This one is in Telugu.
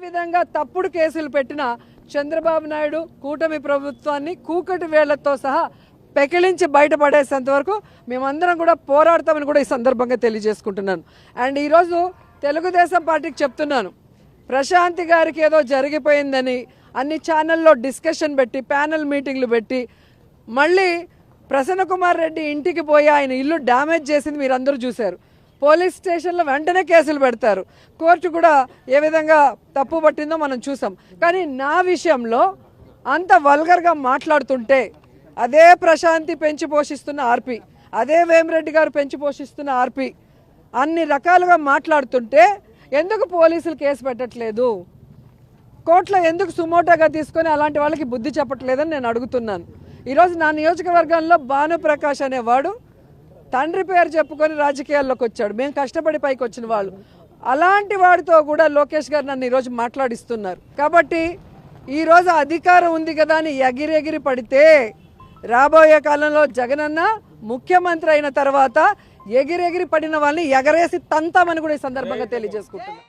విధంగా తప్పుడు కేసులు పెట్టిన చంద్రబాబు నాయుడు కూటమి ప్రభుత్వాన్ని కూకటి వేళ్లతో సహా పెకిలించి బయటపడేసేంత వరకు మేమందరం కూడా పోరాడతామని కూడా ఈ సందర్భంగా తెలియజేసుకుంటున్నాను. అండ్ ఈరోజు తెలుగుదేశం పార్టీకి చెప్తున్నాను, ప్రశాంతి గారికి ఏదో జరిగిపోయిందని అన్ని ఛానల్లో డిస్కషన్ పెట్టి ప్యానెల్ మీటింగ్లు పెట్టి మళ్ళీ ప్రసన్న కుమార్ రెడ్డి ఇంటికి పోయి ఆయన ఇల్లు డ్యామేజ్ చేసింది మీరు అందరూ చూశారు. పోలీస్ స్టేషన్లో వెంటనే కేసులు పెడతారు. కోర్టు కూడా ఏ విధంగా తప్పు పట్టిందో మనం చూసాం. కానీ నా విషయంలో అంత వల్గర్గా మాట్లాడుతుంటే అదే ప్రశాంతి పెంచి పోషిస్తున్న ఆర్పి, అదే వేమిరెడ్డి గారు పెంచి పోషిస్తున్న ఆర్పి అన్ని రకాలుగా మాట్లాడుతుంటే ఎందుకు పోలీసులు కేసు పెట్టట్లేదు, కోర్టులో ఎందుకు సుమోటోగా తీసుకొని అలాంటి వాళ్ళకి బుద్ధి చెప్పట్లేదని నేను అడుగుతున్నాను. ఈరోజు నా నియోజకవర్గంలో భానుప్రకాష్ అనేవాడు తండ్రి పేరు చెప్పుకొని రాజకీయాల్లోకి వచ్చాడు. మేము కష్టపడి పైకి వచ్చిన వాళ్ళు. అలాంటి వాడితో కూడా లోకేష్ గారు నన్ను ఈరోజు మాట్లాడిస్తున్నారు. కాబట్టి ఈరోజు అధికారం ఉంది కదా అని ఎగిరెగిరి పడితే రాబోయే కాలంలో జగనన్న ముఖ్యమంత్రి అయిన తర్వాత ఎగిరెగిరి పడిన వాళ్ళని ఎగరేసి తంతామని కూడా ఈ సందర్భంగా తెలియజేసుకుంటున్నాను.